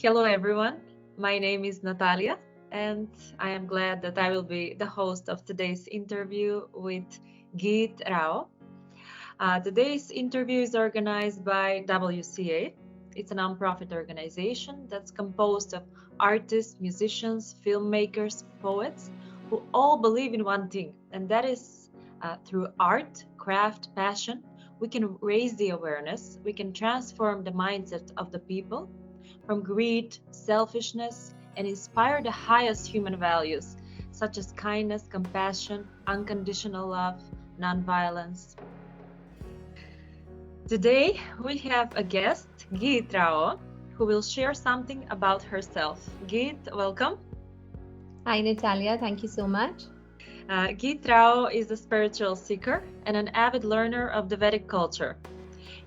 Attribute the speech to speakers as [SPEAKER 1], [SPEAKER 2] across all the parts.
[SPEAKER 1] Hello, everyone. My name is Natalia, and I am glad that I will be the host of today's interview with Geet Rao. Today's interview is organized by WCA. It's a nonprofit organization that's composed of artists, musicians, filmmakers, poets who all believe in one thing, and that is through art, craft, passion, we can raise the awareness, we can transform the mindset of the people from greed, selfishness, and inspire the highest human values, such as kindness, compassion, unconditional love, nonviolence. Today, we have a guest, Geet Rao, who will share something about herself. Geet, welcome.
[SPEAKER 2] Hi, Natalia. Thank you so much.
[SPEAKER 1] Geet Rao is a spiritual seeker and an avid learner of the Vedic culture.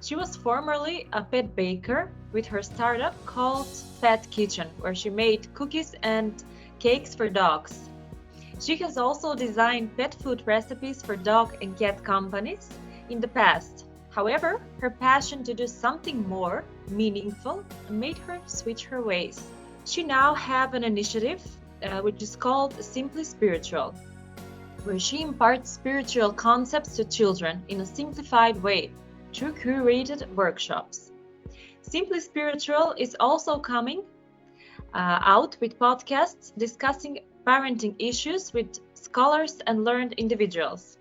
[SPEAKER 1] She was formerly a pet baker with her startup called Pet Kitchen, where she made cookies and cakes for dogs. She has also designed pet food recipes for dog and cat companies in the past. However, her passion to do something more meaningful made her switch her ways. She now has an initiative which is called Simply Spiritual, where she imparts spiritual concepts to children in a simplified way through curated workshops. Simply Spiritual is also coming out with podcasts discussing parenting issues with scholars and learned individuals.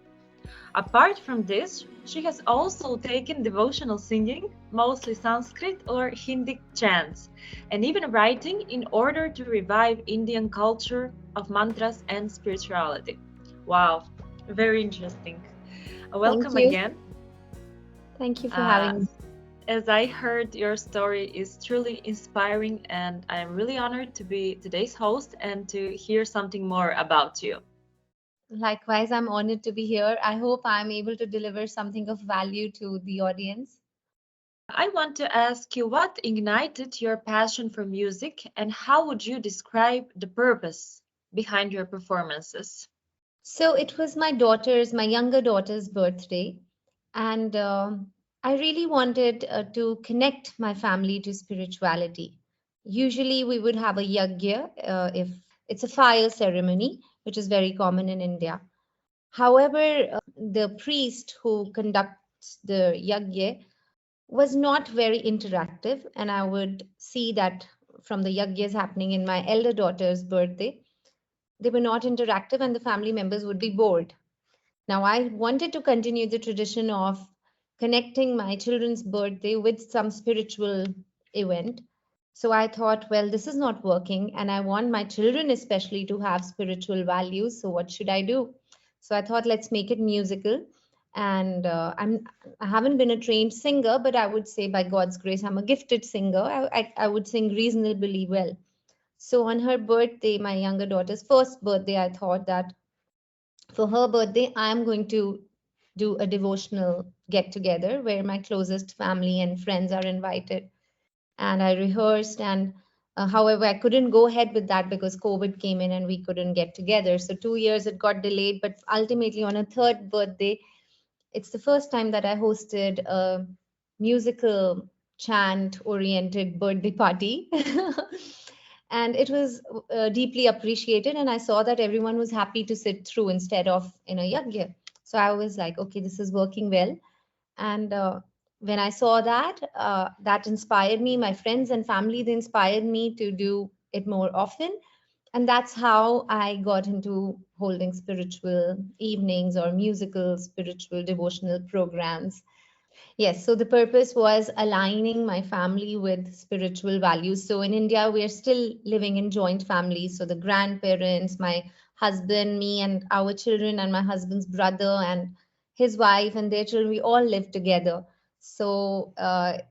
[SPEAKER 1] Apart from this, she has also taken devotional singing, mostly Sanskrit or Hindi chants, and even writing in order to revive Indian culture of mantras and spirituality. Wow, very interesting. Welcome
[SPEAKER 2] Thank you.
[SPEAKER 1] again.
[SPEAKER 2] Thank you for having me.
[SPEAKER 1] As I heard, your story is truly inspiring, and I am really honored to be today's host and to hear something more about you.
[SPEAKER 2] Likewise, I'm honored to be here. I hope I'm able to deliver something of value to the audience.
[SPEAKER 1] I want to ask you what ignited your passion for music, and how would you describe the purpose behind your performances?
[SPEAKER 2] So it was my younger daughter's birthday, and I really wanted to connect my family to spirituality. Usually, we would have a yagya if it's a fire ceremony, which is very common in India. However, the priest who conducts the yagya was not very interactive, and I would see that from the yagyas happening in my elder daughter's birthday, they were not interactive and the family members would be bored. Now, I wanted to continue the tradition of connecting my children's birthday with some spiritual event. So I thought, well, this is not working, and I want my children especially to have spiritual values. So what should I do? So I thought, let's make it musical. And I haven't been a trained singer, but I would say by God's grace, I'm a gifted singer. I would sing reasonably well. So on her birthday, my younger daughter's first birthday, I thought that for her birthday, I'm going to do a devotional get together where my closest family and friends are invited. And I rehearsed, and however, I couldn't go ahead with that because COVID came in and we couldn't get together. So 2 years it got delayed, but ultimately on a third birthday, it's the first time that I hosted a musical chant oriented birthday party. And it was deeply appreciated, and I saw that everyone was happy to sit through instead of in a yagya. So I was like, okay, this is working well. And when I saw that, that inspired me. My friends and family, they inspired me to do it more often. And that's how I got into holding spiritual evenings or musical spiritual devotional programs. Yes, so the purpose was aligning my family with spiritual values. So in India, we are still living in joint families. So the grandparents, my husband, me, and our children, and my husband's brother, and his wife, and their children, we all live together. So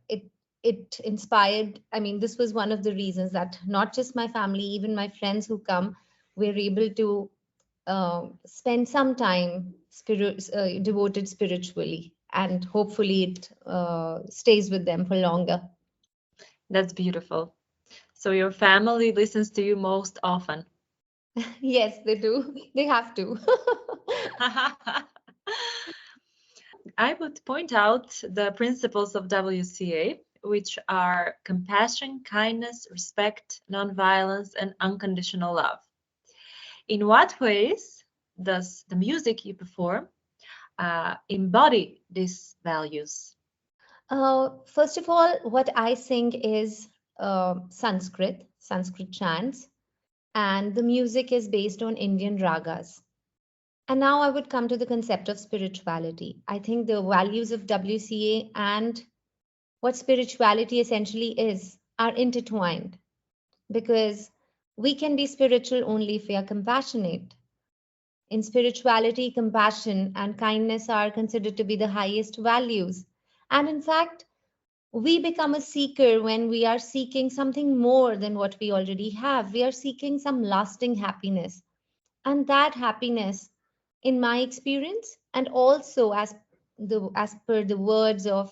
[SPEAKER 2] it inspired. I mean, this was one of the reasons that not just my family, even my friends who come, we're able to spend some time devoted spiritually, and hopefully it stays with them for longer.
[SPEAKER 1] That's beautiful. So your family listens to you most often.
[SPEAKER 2] Yes, they do. They have to.
[SPEAKER 1] I would point out the principles of WCA, which are compassion, kindness, respect, nonviolence, and unconditional love. In what ways does the music you perform embody these values?
[SPEAKER 2] First of all, what I sing is Sanskrit chants, and the music is based on Indian ragas. And now I would come to the concept of spirituality. I think the values of WCA and what spirituality essentially is are intertwined because we can be spiritual only if we are compassionate. In spirituality, compassion and kindness are considered to be the highest values. And in fact, we become a seeker when we are seeking something more than what we already have. We are seeking some lasting happiness. And that happiness, in my experience, and also as per the words of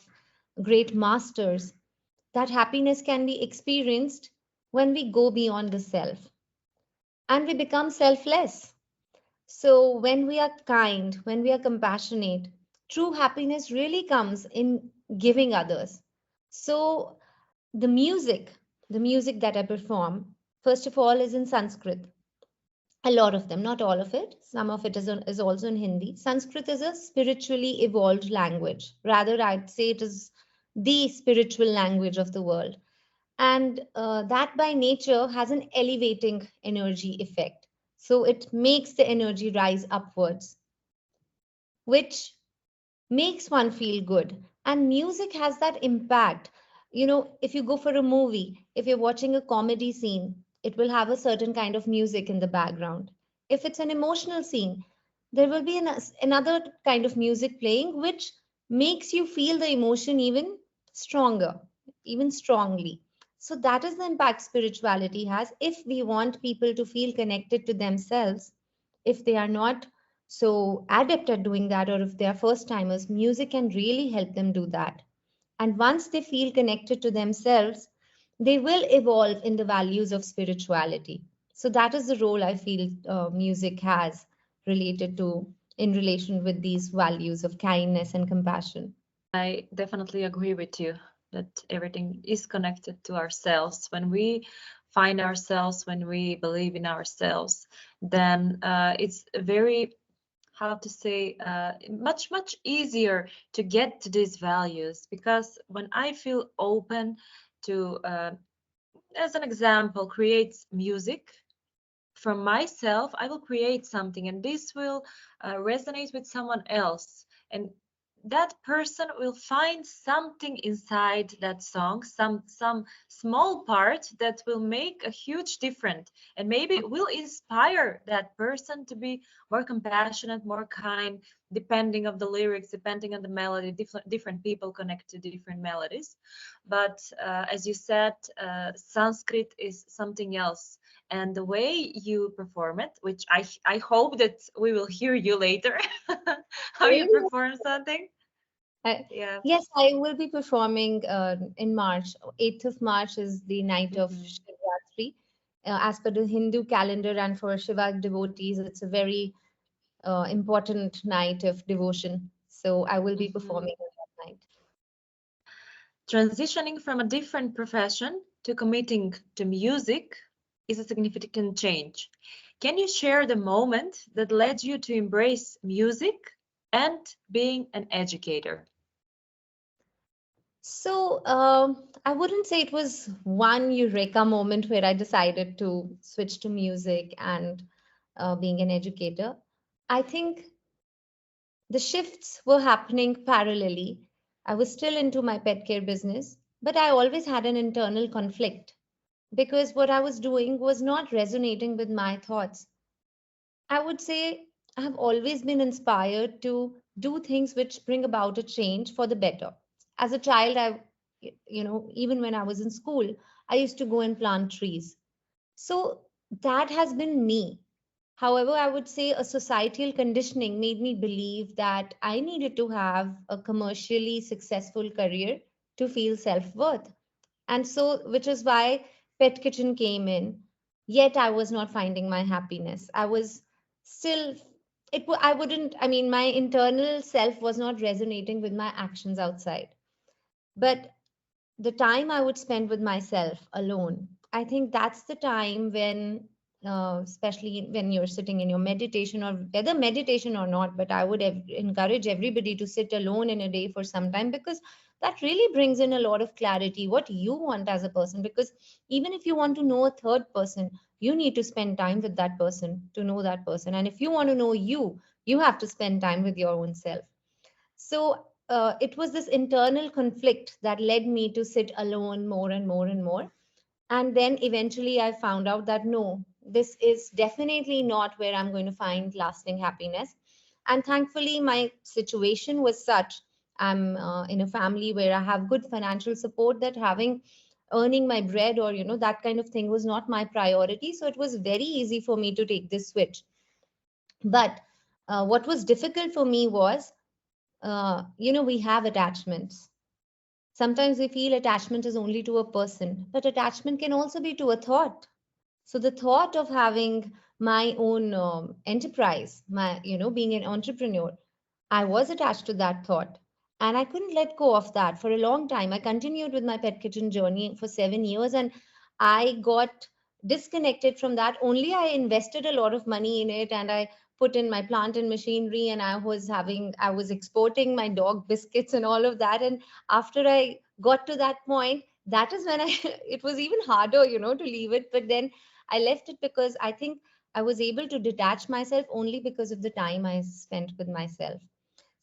[SPEAKER 2] great masters, that happiness can be experienced when we go beyond the self and we become selfless. So, when we are kind, when we are compassionate, true happiness really comes in giving others. So, the music, the music that I perform, first of all, is in Sanskrit. A lot of them, not all of it. Some of it is also in Hindi. Sanskrit is a spiritually evolved language. Rather, I'd say it is the spiritual language of the world. And that by nature has an elevating energy effect. So it makes the energy rise upwards, which makes one feel good. And music has that impact. You know, if you go for a movie, if you're watching a comedy scene, it will have a certain kind of music in the background. If it's an emotional scene, there will be another kind of music playing, which makes you feel the emotion even stronger, even strongly. So that is the impact spirituality has. If we want people to feel connected to themselves, if they are not so adept at doing that, or if they are first timers, music can really help them do that. And once they feel connected to themselves, they will evolve in the values of spirituality. So that is the role I feel music has related to in relation with these values of kindness and compassion.
[SPEAKER 1] I definitely agree with you that everything is connected to ourselves. When we find ourselves, when we believe in ourselves, then it's very, how to say, much easier to get to these values. Because when I feel open to, as an example, create music from myself, I will create something, and this will resonate with someone else. And that person will find something inside that song, some small part that will make a huge difference, and maybe will inspire that person to be more compassionate, more kind, depending of the lyrics, depending on the melody. Different people connect to different melodies. But as you said, Sanskrit is something else, and the way you perform it, which I hope that we will hear you later, how you
[SPEAKER 2] Really?
[SPEAKER 1] perform something.
[SPEAKER 2] I,
[SPEAKER 1] Yeah.
[SPEAKER 2] yes, I will be performing in March. 8th of March is the night of
[SPEAKER 1] Mhm.
[SPEAKER 2] Shivratri. As per the Hindu calendar and for Shiva devotees, it's a very important night of devotion. So I will be
[SPEAKER 1] Mhm.
[SPEAKER 2] performing on that night.
[SPEAKER 1] Transitioning from a different profession to committing to music is a significant change. Can you share the moment that led you to embrace music and being an educator?
[SPEAKER 2] So I wouldn't say it was one eureka moment where I decided to switch to music and being an educator. I think the shifts were happening parallelly. I was still into my pet care business, but I always had an internal conflict because what I was doing was not resonating with my thoughts. I would say I have always been inspired to do things which bring about a change for the better. As a child, even when I was in school, I used to go and plant trees. So that has been me. However, I would say a societal conditioning made me believe that I needed to have a commercially successful career to feel self worth. And so, which is why Pet Kitchen came in. Yet I was not finding my happiness. I was still, I wouldn't, I mean, my internal self was not resonating with my actions outside. But the time I would spend with myself alone, I think that's the time when, especially when you're sitting in your meditation, or whether meditation or not, but I would encourage everybody to sit alone in a day for some time, because that really brings in a lot of clarity what you want as a person. Because even if you want to know a third person, you need to spend time with that person to know that person. And if you want to know you, you have to spend time with your own self. So it was this internal conflict that led me to sit alone more and more and more. And then eventually I found out that no, this is definitely not where I'm going to find lasting happiness. And thankfully, my situation was such, I'm in a family where I have good financial support, that having earning my bread or that kind of thing was not my priority. So it was very easy for me to take this switch. But what was difficult for me was, we have attachments. Sometimes we feel attachment is only to a person, but attachment can also be to a thought. So the thought of having my own enterprise, being an entrepreneur, I was attached to that thought. And I couldn't let go of that for a long time. I continued with my pet kitchen journey for 7 years, and I got disconnected from that. Only I invested a lot of money in it, and I put in my plant and machinery, and I was exporting my dog biscuits and all of that. And after I got to that point, that is when it was even harder, to leave it. But then I left it because I think I was able to detach myself only because of the time I spent with myself.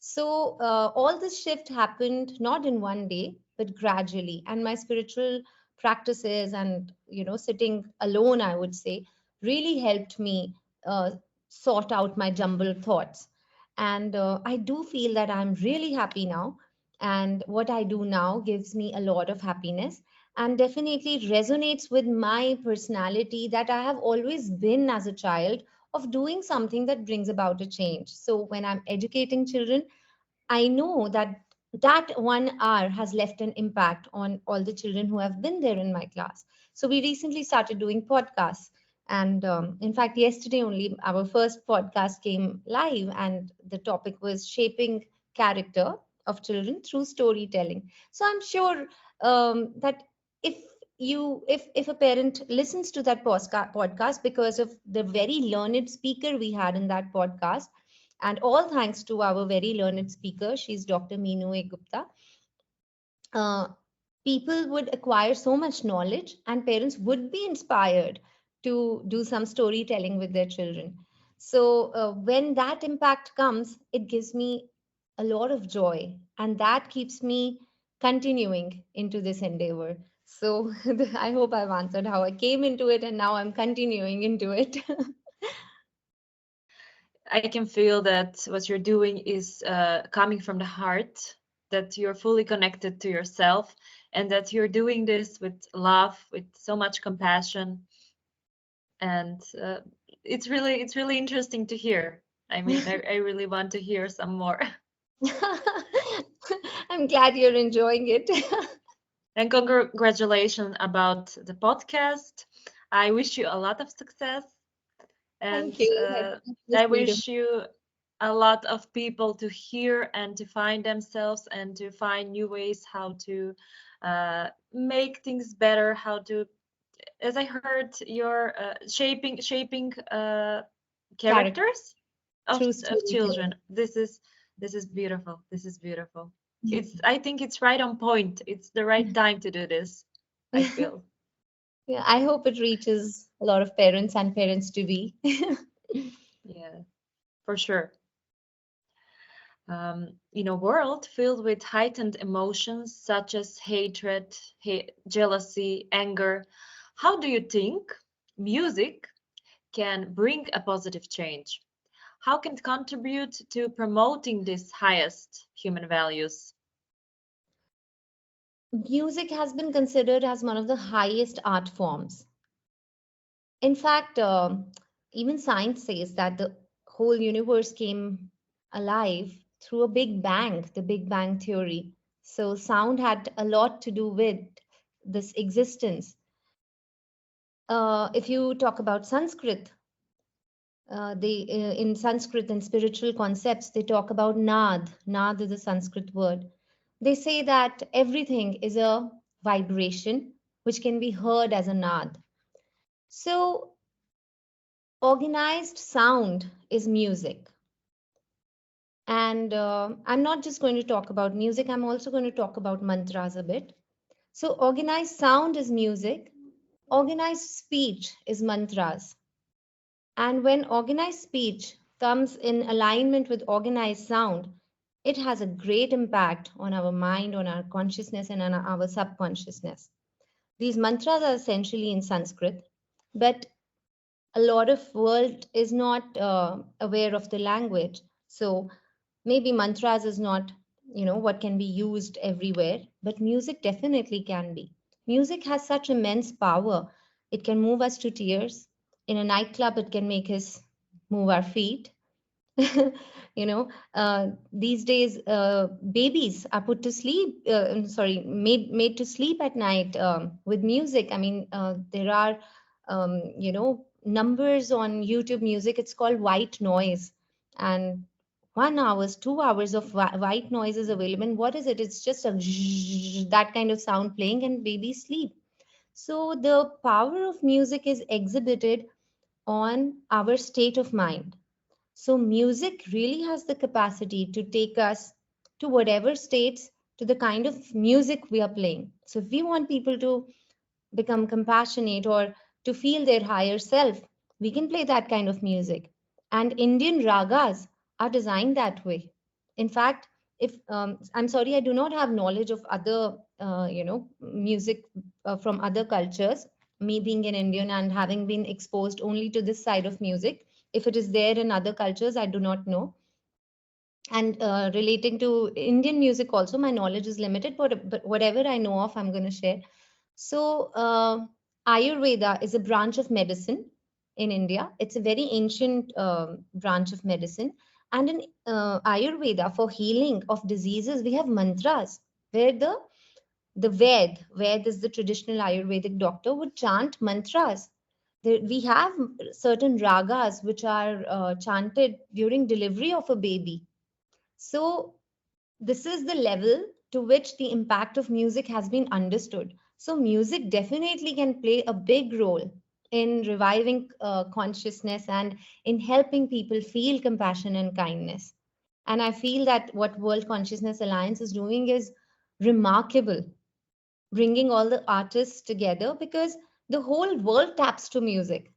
[SPEAKER 2] So all this shift happened not in one day, but gradually. And my spiritual practices and sitting alone, I would say, really helped me uh, sort out my jumbled thoughts. And I do feel that I'm really happy now. And what I do now gives me a lot of happiness, and definitely resonates with my personality that I have always been as a child, of doing something that brings about a change. So when I'm educating children, I know that that 1 hour has left an impact on all the children who have been there in my class. So we recently started doing podcasts. And in fact, yesterday only, our first podcast came live, and the topic was shaping character of children through storytelling. So I'm sure that if if a parent listens to that podcast because of the very learned speaker we had in that podcast, and all thanks to our very learned speaker, she's Dr. Meenu A. Gupta, uh, people would acquire so much knowledge, and parents would be inspired to do some storytelling with their children. So when that impact comes, it gives me a lot of joy, and that keeps me continuing into this endeavor. So I hope I've answered how I came into it, and now I'm continuing into it.
[SPEAKER 1] I can feel that what you're doing is coming from the heart, that you're fully connected to yourself, and that you're doing this with love, with so much compassion. And it's really interesting to hear. I mean, I really want to hear some more.
[SPEAKER 2] I'm glad you're enjoying it.
[SPEAKER 1] And congratulations about the podcast. I wish you a lot of success, and
[SPEAKER 2] Thank you.
[SPEAKER 1] I
[SPEAKER 2] That's beautiful.
[SPEAKER 1] wish you a lot of people to hear and to find themselves and to find new ways how to make things better, how to, as I heard, you're shaping
[SPEAKER 2] Character
[SPEAKER 1] characters
[SPEAKER 2] through
[SPEAKER 1] of
[SPEAKER 2] storytelling.
[SPEAKER 1] children. This is beautiful. This is beautiful. I think it's right on point. It's the right time to do this, I feel.
[SPEAKER 2] Yeah, I hope it reaches a lot of parents and parents to be.
[SPEAKER 1] Yeah, for sure. In a world filled with heightened emotions such as hatred, jealousy, anger, how do you think music can bring a positive change? How can it contribute to promoting these highest human values?
[SPEAKER 2] Music has been considered as one of the highest art forms. In fact, even science says that the whole universe came alive through a big bang, the Big Bang theory. So sound had a lot to do with this existence. If you talk about Sanskrit, in Sanskrit and spiritual concepts, they talk about nad. Nad is a Sanskrit word. They say that everything is a vibration, which can be heard as a nad. So, organized sound is music. And I'm not just going to talk about music, I'm also going to talk about mantras a bit. So, organized sound is music, organized speech is mantras. And when organized speech comes in alignment with organized sound, it has a great impact on our mind, on our consciousness, and on our subconsciousness. These mantras are essentially in Sanskrit, but a lot of world is not aware of the language. So maybe mantras is not, what can be used everywhere, but music definitely can be. Music has such immense power. It can move us to tears. In a nightclub, it can make us move our feet. These days, babies are put to sleep, sorry, made to sleep at night with music. I mean, there are, numbers on YouTube music. It's called white noise. And 1 hours, 2 hours of white noise is available. And what is it? It's just a that kind of sound playing and babies sleep. So the power of music is exhibited on our state of mind. So, music really has the capacity to take us to whatever states, to the kind of music we are playing. So, if we want people to become compassionate or to feel their higher self, we can play that kind of music. And Indian ragas are designed that way. In fact, if I'm sorry, I do not have knowledge of other, music from other cultures. Me being an Indian and having been exposed only to this side of music, if it is there in other cultures, I do not know. And relating to Indian music, also, my knowledge is limited, but whatever I know of, I'm going to share. So, Ayurveda is a branch of medicine in India. It's a very ancient branch of medicine. And in Ayurveda, for healing of diseases, we have mantras where the Ved is the traditional Ayurvedic doctor, would chant mantras. We have certain ragas which are chanted during delivery of a baby. So this is the level to which the impact of music has been understood. So, music definitely can play a big role in reviving consciousness and in helping people feel compassion and kindness. And I feel that what World Consciousness Alliance is doing is remarkable, bringing all the artists together because the whole world taps to music.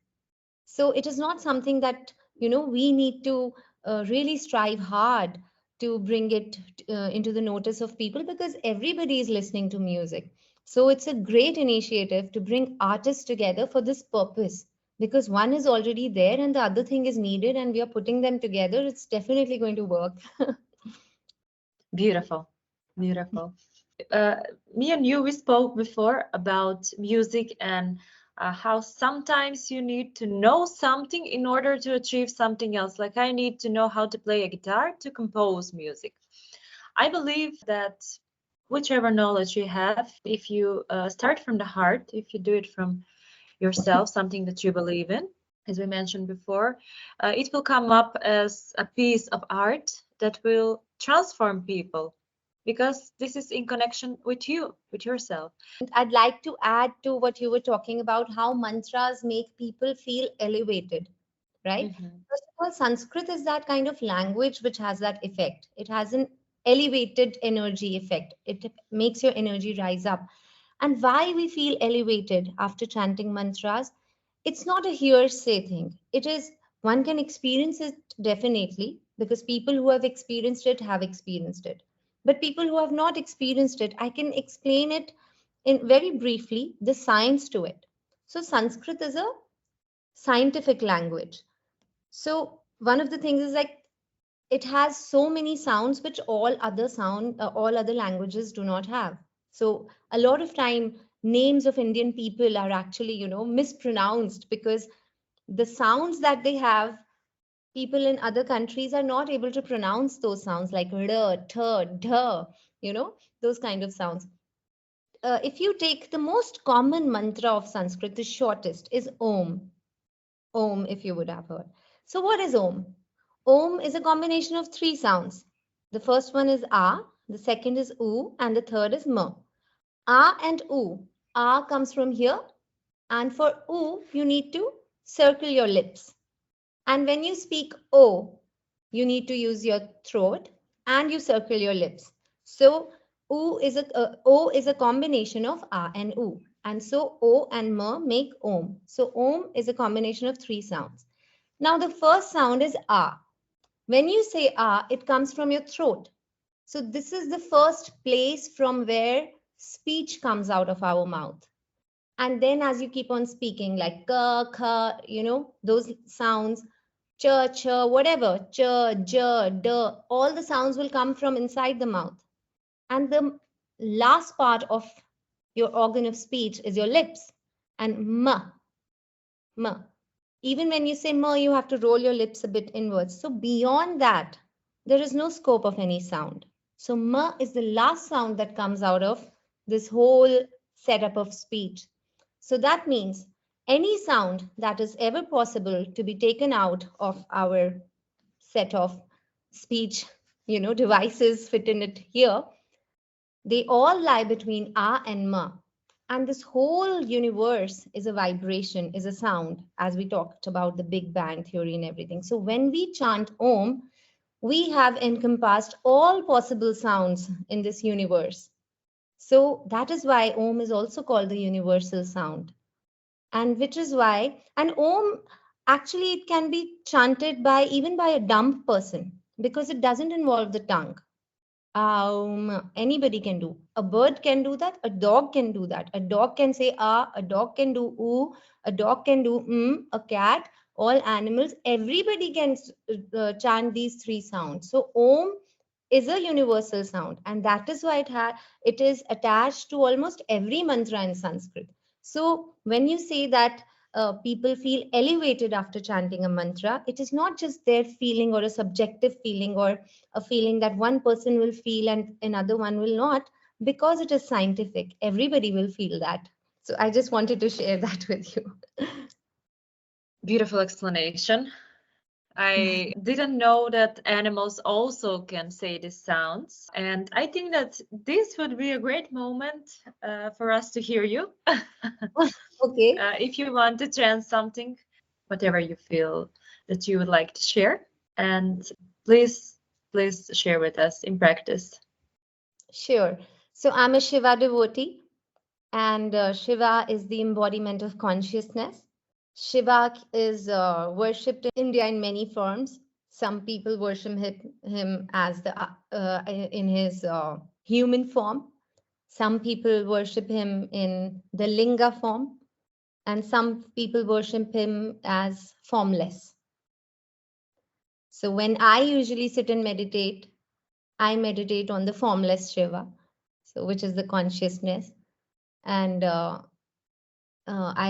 [SPEAKER 2] So it is not something that we need to really strive hard to bring it into the notice of people because everybody is listening to music. So it's a great initiative to bring artists together for this purpose because one is already there and the other thing is needed and we are putting them together. It's definitely going to work.
[SPEAKER 1] Beautiful, beautiful. Me and you, we spoke before about music and how sometimes you need to know something in order to achieve something else. Like I need to know how to play a guitar to compose music. I believe that whichever knowledge you have, if you start from the heart, if you do it from yourself, something that you believe in, as we mentioned before, it will come up as a piece of art that will transform people because this is in connection with you, with yourself.
[SPEAKER 2] I'd like to add to what you were talking about how mantras make people feel elevated, right? First of all, Sanskrit is that kind of language which has that effect. It has an elevated energy effect. It makes your energy rise up. And why we feel elevated after chanting mantras, it's not a hearsay thing. It is, one can experience it definitely because people who have experienced it have experienced it. But people who have not experienced it, I can explain it in very briefly, the science to it. So Sanskrit is a scientific language. So one of the things is like it has so many sounds which all other languages do not have. So a lot of time names of Indian people are actually mispronounced because the sounds that they have, people in other countries are not able to pronounce those sounds like r, t, d, those kind of sounds. If you take the most common mantra of Sanskrit, the shortest is Om. Om, if you would have heard. So what is Om? Om is a combination of three sounds. The first one is A, the second is U, and the third is M. A and oo. A comes from here, and for oo, you need to circle your lips. And when you speak O, you need to use your throat and you circle your lips. So O is a combination of A and U. And so O and M make Om. So Om is a combination of three sounds. Now the first sound is A. When you say A, it comes from your throat. So this is the first place from where speech comes out of our mouth. And then as you keep on speaking like ka, kha, those sounds, ch, ch, whatever, ch, j, d, all the sounds will come from inside the mouth. And the last part of your organ of speech is your lips. And m. Even when you say m, you have to roll your lips a bit inwards. So beyond that, there is no scope of any sound. So m is the last sound that comes out of this whole setup of speech. So that means any sound that is ever possible to be taken out of our set of speech, devices fit in it here, they all lie between A and Ma. And this whole universe is a vibration, is a sound, as we talked about the Big Bang theory and everything. So when we chant Om, we have encompassed all possible sounds in this universe. So that is why Om is also called the universal sound. And which is why, and Om, actually it can be chanted by even by a dumb person because it doesn't involve the tongue. Anybody can do. A bird can do that. A dog can do that. A dog can say ah. A dog can do oo. A dog can do A cat. All animals. Everybody can chant these three sounds. So Om is a universal sound, and that is why it is attached to almost every mantra in Sanskrit. So when you say that people feel elevated after chanting a mantra, it is not just their feeling or a subjective feeling or a feeling that one person will feel and another one will not, because it is scientific. Everybody will feel that. So I just wanted to share that with you.
[SPEAKER 1] Beautiful explanation. I didn't know that animals also can say these sounds. And I think that this would be a great moment for us to hear you.
[SPEAKER 2] Okay.
[SPEAKER 1] If you want to chant something, whatever you feel that you would like to share. And please share with us in practice.
[SPEAKER 2] Sure. So I'm a Shiva devotee, and Shiva is the embodiment of consciousness. Shiva is worshipped in India in many forms. Some people worship him as in his human form. Some people worship him in the linga form, and some people worship him as formless. So when I usually sit and meditate, I meditate on the formless Shiva, so which is the consciousness. And I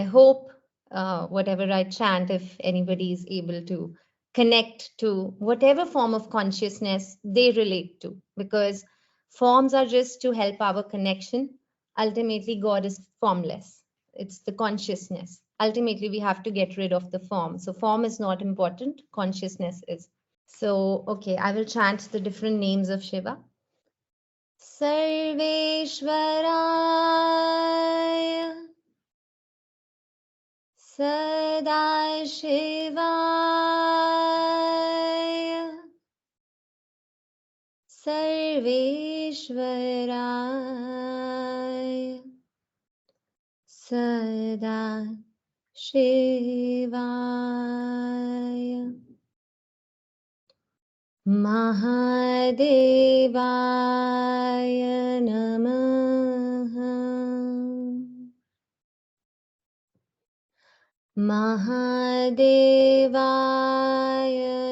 [SPEAKER 2] hope whatever I chant, if anybody is able to connect to whatever form of consciousness they relate to, because forms are just to help our connection. Ultimately, God is formless. It's the consciousness. Ultimately, we have to get rid of the form. So form is not important. Consciousness is. So, okay, I will chant the different names of Shiva. Sarveshwaraya Sadashivaya Sarveshwaraya Sadashivaya Mahadevaya Namaha Mahadevaya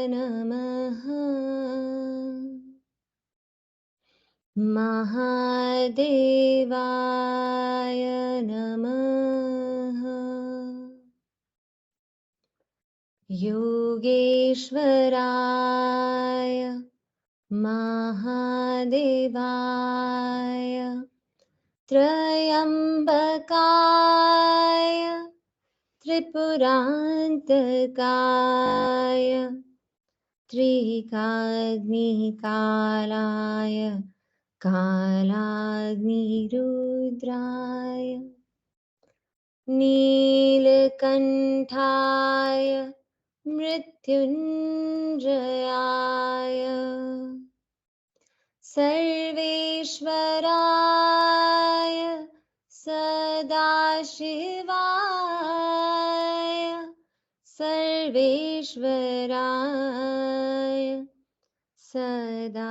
[SPEAKER 2] Namaha Mahadevaya Namaha Yogeshwaraya Mahadevaya Trayambakaya Tripurantakaya Trikagnikalaya कालाग्निरुद्राय नीलकण्ठाय मृत्युञ्जयाय सर्वेश्वराय सदाशिवाय सर्वेश्वराय सदा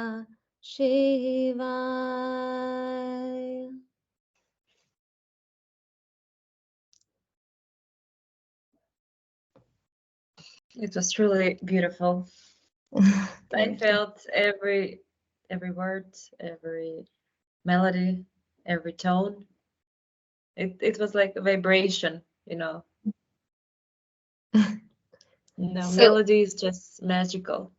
[SPEAKER 2] शिवाय.
[SPEAKER 1] It was truly beautiful. I felt every word, every melody, every tone. It was like a vibration, you know. No,
[SPEAKER 2] So,
[SPEAKER 1] melody is just magical.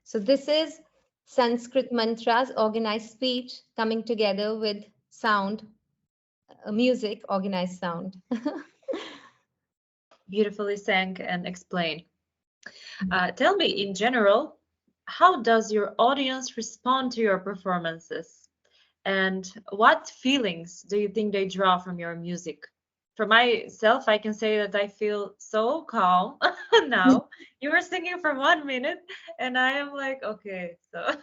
[SPEAKER 2] so this is Sanskrit mantras, organized speech coming together with sound, music, organized sound.
[SPEAKER 1] Beautifully sang and explained. Tell me, in general, how does your audience respond to your performances? And what feelings do you think they draw from your music? For myself, I can say that I feel so calm now. You were singing for 1 minute, and I am like, okay, so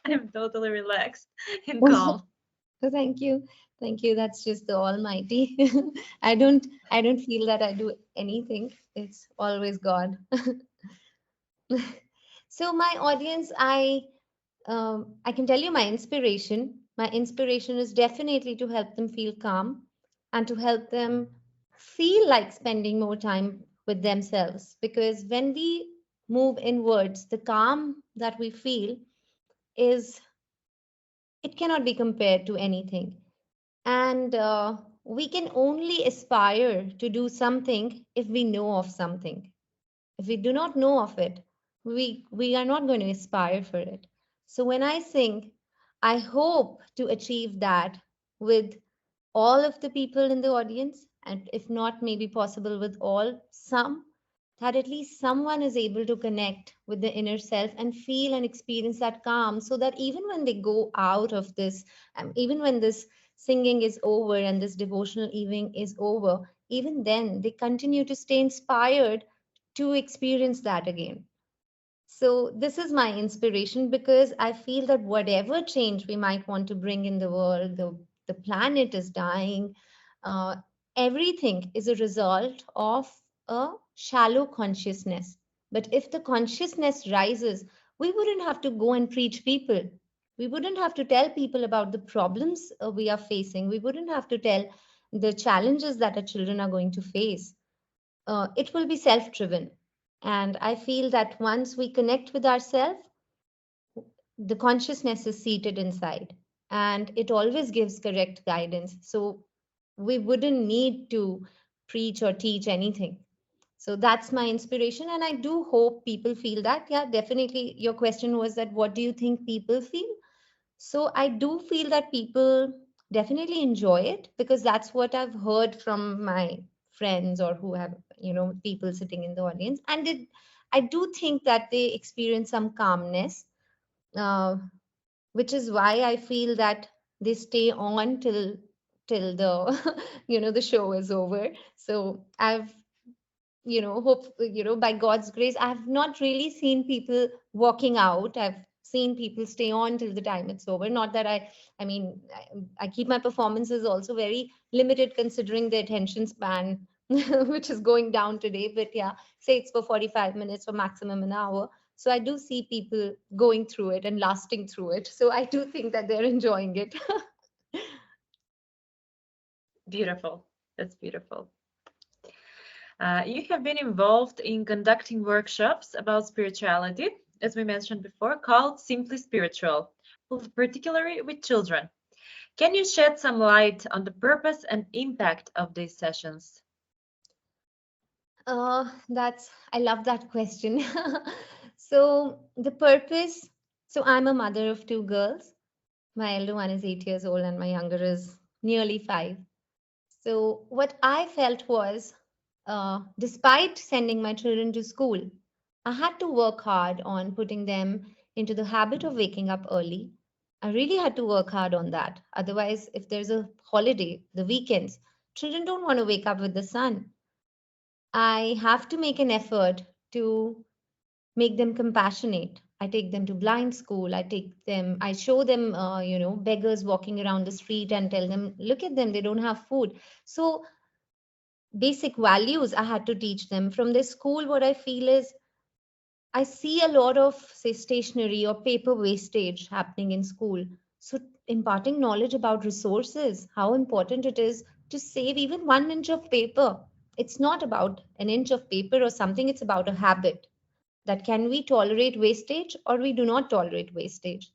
[SPEAKER 1] I'm totally relaxed and calm.
[SPEAKER 2] So thank you. Thank you. That's just the Almighty. I don't feel that I do anything. It's always God. So my audience, I can tell you my inspiration. My inspiration is definitely to help them feel calm and to help them feel like spending more time with themselves. Because when we move inwards, the calm that we feel is, it cannot be compared to anything. And we can only aspire to do something if we know of something. If we do not know of it, we are not going to aspire for it. So when I sing, I hope to achieve that with all of the people in the audience, and if not maybe possible with all, some, that at least someone is able to connect with the inner self and feel and experience that calm, so that even when they go out of this, even when this singing is over and this devotional evening is over, even then they continue to stay inspired to experience that again. So this is my inspiration, because I feel that whatever change we might want to bring in the world, the planet is dying. Uh, Everything is a result of a shallow consciousness. But if the consciousness rises, we wouldn't have to go and preach people. We wouldn't have to tell people about the problems we are facing. We wouldn't have to tell the challenges that our children are going to face. It will be self driven. And I feel that once we connect with ourselves, the consciousness is seated inside and it always gives correct guidance. So we wouldn't need to preach or teach anything. So that's my inspiration. And I do hope people feel that. Yeah, definitely. Your question was that what do you think people feel? So I do feel that people definitely enjoy it, because that's what I've heard from my friends or who have, people sitting in the audience. And I do think that they experience some calmness, uh, which is why I feel that they stay on till the the show is over. So I've hope, by God's grace, I have not really seen people walking out. I've seen people stay on till the time it's over. Not that I mean, I keep my performances also very limited, considering the attention span which is going down today. But yeah, say it's for 45 minutes or maximum an hour. So I do see people going through it and lasting through it. So I do think that they're enjoying it.
[SPEAKER 1] Beautiful. That's beautiful. You have been involved in conducting workshops about spirituality, as we mentioned before, called Simply Spiritual, particularly with children. Can you shed some light on the purpose and impact of these sessions?
[SPEAKER 2] I love that question. So the purpose, so I'm a mother of two girls. My elder one is 8 years old and my younger is nearly 5. So what I felt was, despite sending my children to school, I had to work hard on putting them into the habit of waking up early I really had to work hard on that. Otherwise, if there's a holiday, the weekends, children don't want to wake up with the sun. I have to make an effort to make them compassionate. I take them to blind school. I show them, beggars walking around the street and tell them, look at them, they don't have food. So, basic values I had to teach them. From this school, what I feel is I see a lot of, say, stationery or paper wastage happening in school. So, imparting knowledge about resources, how important it is to save even 1 inch of paper. It's not about an inch of paper or something, it's about a habit that can we tolerate wastage or we do not tolerate wastage.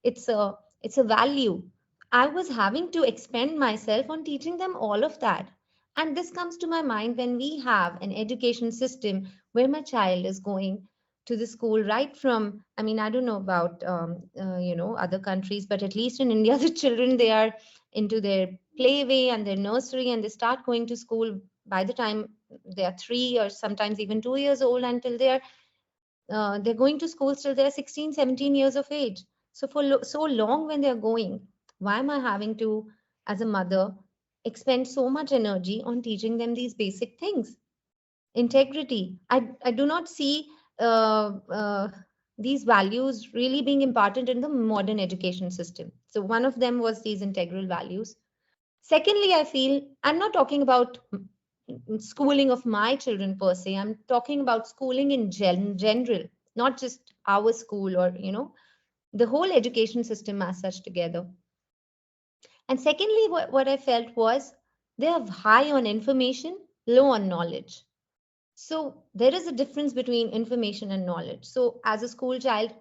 [SPEAKER 2] It's a value. I was having to expend myself on teaching them all of that. And this comes to my mind when we have an education system where my child is going to the school right from, I mean, I don't know about other countries, but at least in India, the children, they are into their playway and their nursery, and they start going to school by the time they are 3 or sometimes even 2 years old, until they're going to school till they're 16, 17 years of age. So for so long when they're going, why am I having to, as a mother, expend so much energy on teaching them these basic things? Integrity. I do not see these values really being imparted in the modern education system. So one of them was these integral values. Secondly, I feel I'm not talking about schooling of my children per se. I'm talking about schooling in general, not just our school or, the whole education system as such together. And secondly, what I felt was they are high on information, low on knowledge. So there is a difference between information and knowledge. So as a school child,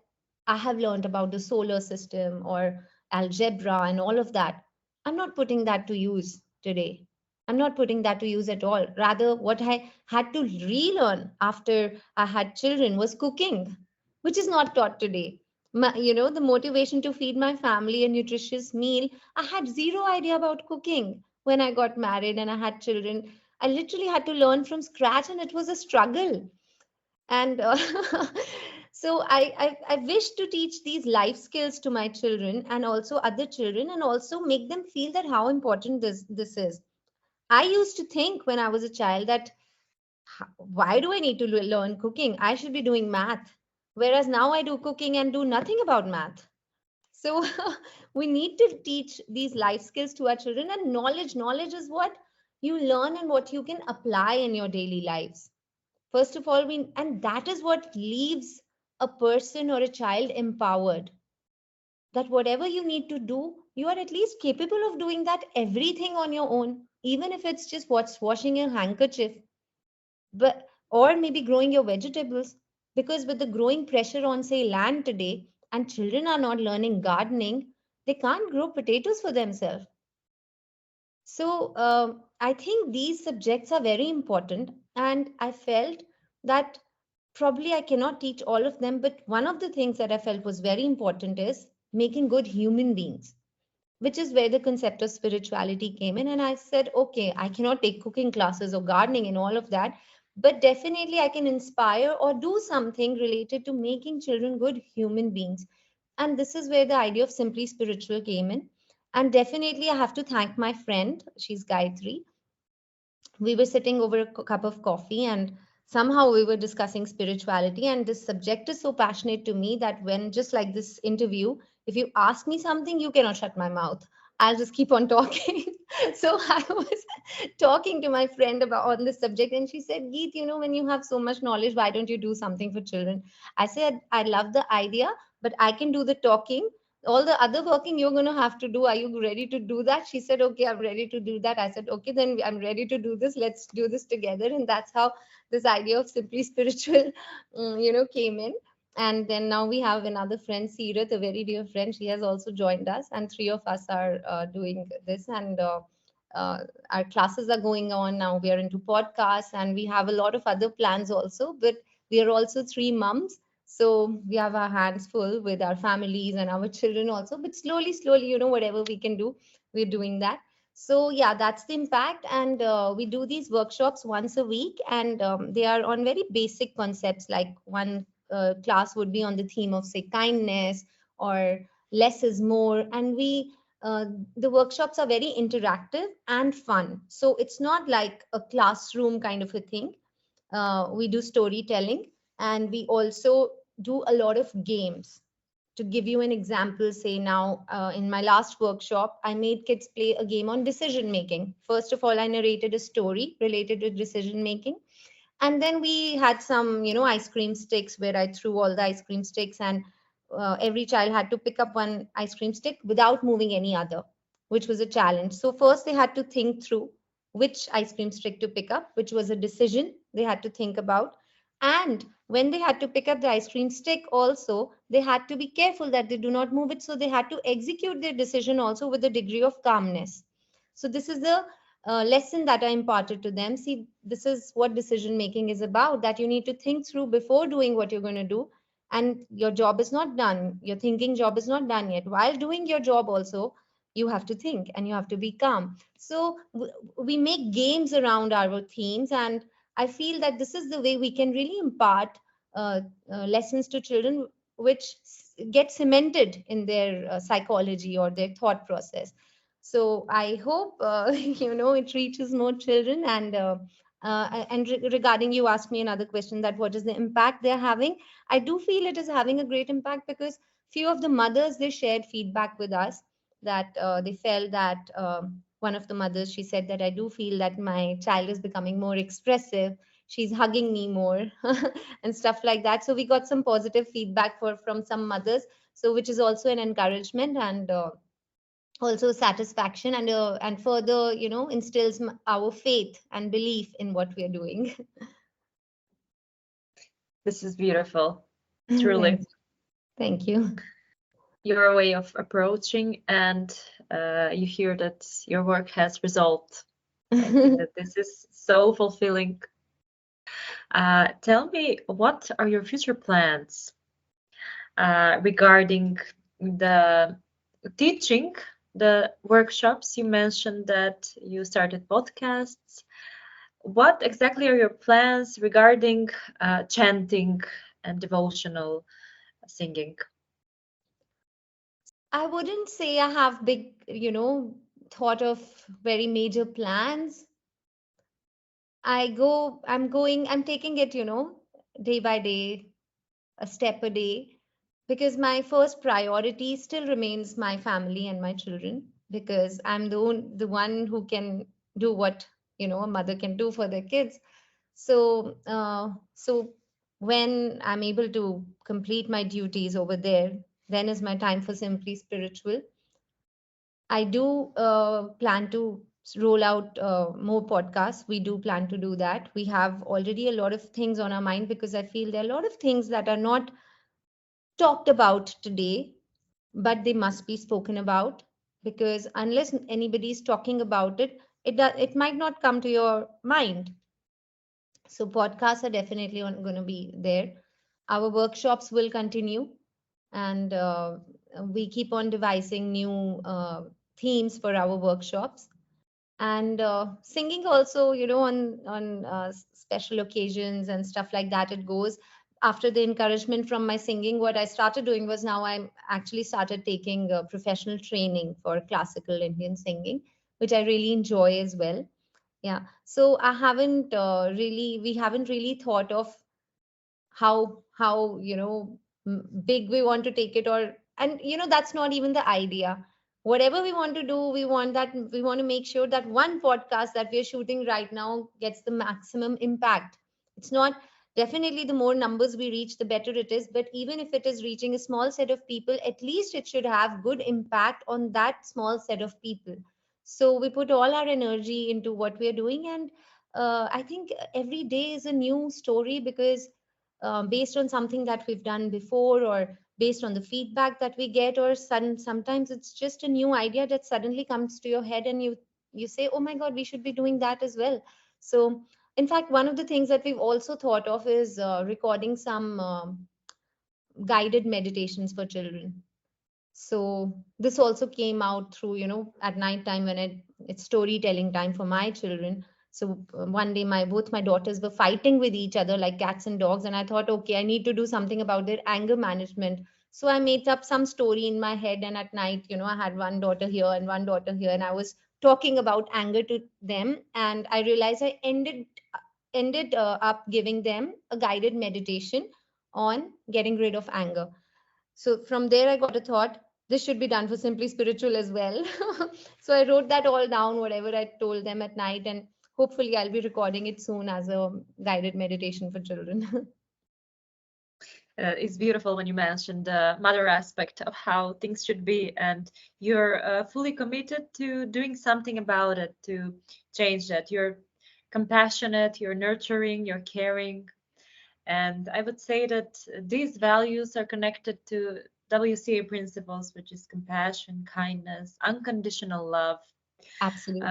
[SPEAKER 2] I have learned about the solar system or algebra and all of that. I'm not putting that to use today. I'm not putting that to use at all. Rather, what I had to relearn after I had children was cooking, which is not taught today. The motivation to feed my family a nutritious meal. I had zero idea about cooking when I got married and I had children. I literally had to learn from scratch, and it was a struggle. And so I wish to teach these life skills to my children and also other children, and also make them feel that how important this is. I used to think when I was a child that why do I need to learn cooking? I should be doing math. Whereas now I do cooking and do nothing about math. So we need to teach these life skills to our children, and knowledge is what you learn and what you can apply in your daily lives. First of all, and that is what leaves a person or a child empowered, that whatever you need to do, you are at least capable of doing that everything on your own, even if it's just washing your handkerchief, but or maybe growing your vegetables. Because with the growing pressure on, say, land today, and children are not learning gardening, they can't grow potatoes for themselves. So I think these subjects are very important, and I felt that probably I cannot teach all of them, but one of the things that I felt was very important is making good human beings, which is where the concept of spirituality came in. And I said, okay, I cannot take cooking classes or gardening and all of that, but definitely I can inspire or do something related to making children good human beings. And this is where the idea of simply spiritual came in. And definitely I have to thank my friend, she's Gayatri. We were sitting over a cup of coffee, and somehow we were discussing spirituality, and this subject is so passionate to me that when, just like this interview, if you ask me something, you cannot shut my mouth. I'll just keep on talking. So I was talking to my friend about on this subject, and she said, Geet, when you have so much knowledge, why don't you do something for children? I said, I love the idea, but I can do the talking. All the other working you're going to have to do. Are you ready to do that? She said, okay, I'm ready to do that. I said, okay, then I'm ready to do this. Let's do this together. And that's how this idea of simply spiritual came in. And then now we have another friend, Seerath, a very dear friend. She has also joined us, and three of us are doing this. And our classes are going on now. We are into podcasts, and we have a lot of other plans also, but we are also three moms, so we have our hands full with our families and our children also. But slowly, whatever we can do, we're doing that. So yeah, that's the impact. And we do these workshops once a week, and they are on very basic concepts. Like one class would be on the theme of, say, kindness, or less is more. And the workshops are very interactive and fun. So it's not like a classroom kind of a thing. We do storytelling, and we also do a lot of games. To give you an example, say now, in my last workshop, I made kids play a game on decision making. First of all, I narrated a story related to decision making, and then we had some, ice cream sticks, where I threw all the ice cream sticks, and every child had to pick up one ice cream stick without moving any other, which was a challenge. So first they had to think through which ice cream stick to pick up, which was a decision they had to think about. And when they had to pick up the ice cream stick also, they had to be careful that they do not move it, so they had to execute their decision also with a degree of calmness. So this is the lesson that I imparted to them. See, this is what decision making is about, that you need to think through before doing what you're going to do. And your job is not done. Your thinking job is not done yet. While doing your job also, you have to think and you have to be calm. So we make games around our themes. And I feel that this is the way we can really impart lessons to children, which get cemented in their psychology or their thought process. So I hope it reaches more children. And regarding, you asked me another question, that what is the impact they're having. I do feel it is having a great impact, because few of the mothers, they shared feedback with us, that they felt that one of the mothers, she said that I do feel that my child is becoming more expressive, she's hugging me more and stuff like that. So we got some positive feedback from some mothers, so which is also an encouragement, and also satisfaction, and further instills our faith and belief in what we are doing.
[SPEAKER 1] This is beautiful, truly.
[SPEAKER 2] Thank you.
[SPEAKER 1] Your way of approaching, and you hear that your work has result. I think that this is so fulfilling. Tell me, what are your future plans regarding the teaching, the workshops? You mentioned that you started podcasts. What exactly are your plans regarding chanting and devotional singing?
[SPEAKER 2] I wouldn't say I have big, thought of very major plans. I'm taking it, day by day, a step a day, because my first priority still remains my family and my children, because I'm the one who can do what, a mother can do for their kids. So when I'm able to complete my duties over there, then is my time for Simply Spiritual. I do plan to roll out more podcasts. We do plan to do that. We have already a lot of things on our mind, because I feel there are a lot of things that are not talked about today, but they must be spoken about, because unless anybody is talking about it, it might not come to your mind. So podcasts are definitely going to be there. Our workshops will continue, and we keep on devising new themes for our workshops. And singing also, on special occasions and stuff like that, it goes. After the encouragement from my singing, what I started doing was, now I'm actually started taking professional training for classical Indian singing, which I really enjoy as well. Yeah. So I haven't we haven't really thought of how big we want to take it, or, and that's not even the idea. Whatever we want to do, we want to make sure that one podcast that we're shooting right now gets the maximum impact. It's not, definitely the more numbers we reach, the better it is, but even if it is reaching a small set of people, at least it should have good impact on that small set of people. So we put all our energy into what we are doing. And I think every day is a new story, because based on something that we've done before, or based on the feedback that we get, or sometimes it's just a new idea that suddenly comes to your head, and you say, oh my god, we should be doing that as well. So in fact, one of the things that we've also thought of is recording some guided meditations for children. So this also came out through, at night time, when it's storytelling time for my children. So one day both my daughters were fighting with each other like cats and dogs, and I thought, okay, I need to do something about their anger management. So I made up some story in my head, and at night, I had one daughter here and one daughter here, and I was talking about anger to them, and I realized I ended up giving them a guided meditation on getting rid of anger. So from there, I got a thought, this should be done for Simply Spiritual as well. So I wrote that all down, whatever I told them at night, and hopefully I'll be recording it soon as a guided meditation for children.
[SPEAKER 1] It's beautiful when you mentioned the mother aspect of how things should be, and you're fully committed to doing something about it to change that. You're compassionate, you're nurturing, you're caring. And I would say that these values are connected to WCA principles, which is compassion, kindness, unconditional love.
[SPEAKER 2] Absolutely.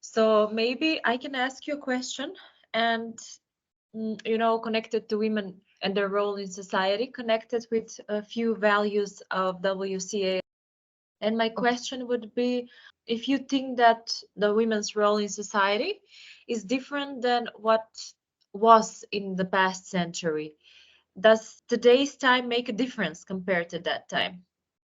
[SPEAKER 1] So maybe I can ask you a question, and connected to women and their role in society, connected with a few values of WCA. And my question would be, if you think that the women's role in society is different than what was in the past century, does today's time make a difference compared to that time?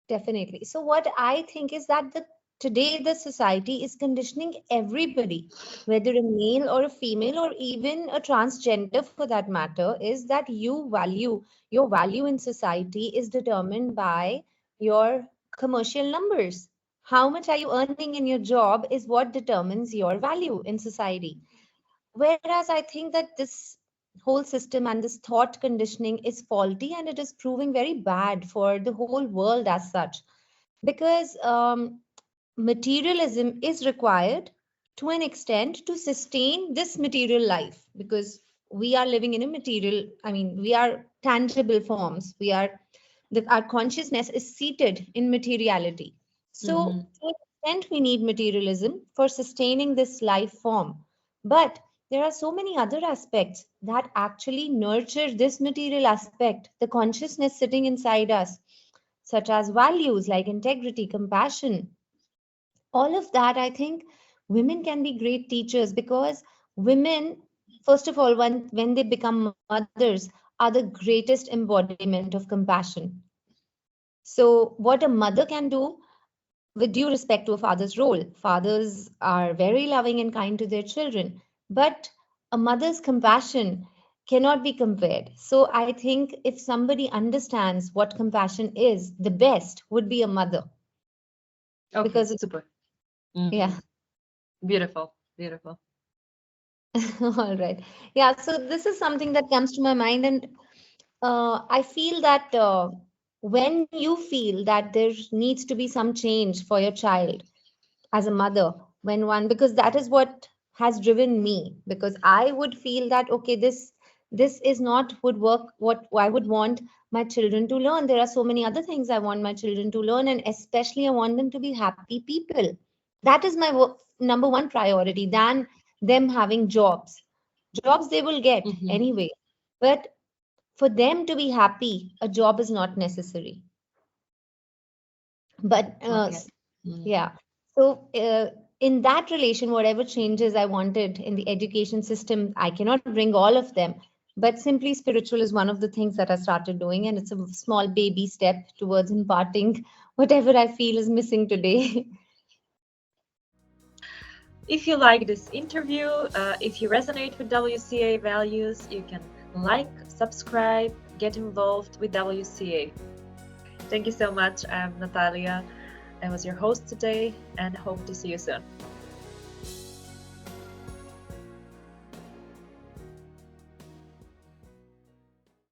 [SPEAKER 2] Definitely. So what I think is that today the society is conditioning everybody, whether a male or a female or even a transgender for that matter, is that your value in society is determined by your commercial numbers. How much are you earning in your job is what determines your value in society. Whereas I think that this whole system and this thought conditioning is faulty, and it is proving very bad for the whole world as such, because materialism is required to an extent to sustain this material life, because we are living in a material, we are tangible forms. Our consciousness is seated in materiality. So to an extent, we need materialism for sustaining this life form. But there are so many other aspects that actually nurture this material aspect, the consciousness sitting inside us, such as values like integrity, compassion. All of that, I think women can be great teachers, because women, first of all, when they become mothers, are the greatest embodiment of compassion. So, what a mother can do, with due respect to a father's role, fathers are very loving and kind to their children, but a mother's compassion cannot be compared. So, I think if somebody understands what compassion is, the best would be a mother.
[SPEAKER 1] Okay,
[SPEAKER 2] Because
[SPEAKER 1] super.
[SPEAKER 2] Yeah.
[SPEAKER 1] Beautiful, beautiful.
[SPEAKER 2] All right. Yeah, so this is something that comes to my mind, and I feel that when you feel that there needs to be some change for your child as a mother, because that is what has driven me, because I would feel that, okay, this is not would work what I would want my children to learn. There are so many other things I want my children to learn, and especially I want them to be happy people. That is my number one priority than them having jobs. Jobs they will get anyway, but for them to be happy, a job is not necessary. But yeah, so in that relation, whatever changes I wanted in the education system, I cannot bring all of them, but Simply Spiritual is one of the things that I started doing, and it's a small baby step towards imparting whatever I feel is missing today.
[SPEAKER 1] If you like this interview, if you resonate with WCA values, you can like, subscribe, get involved with WCA. Thank you so much. I'm Natalia. I was your host today, and hope to see you soon.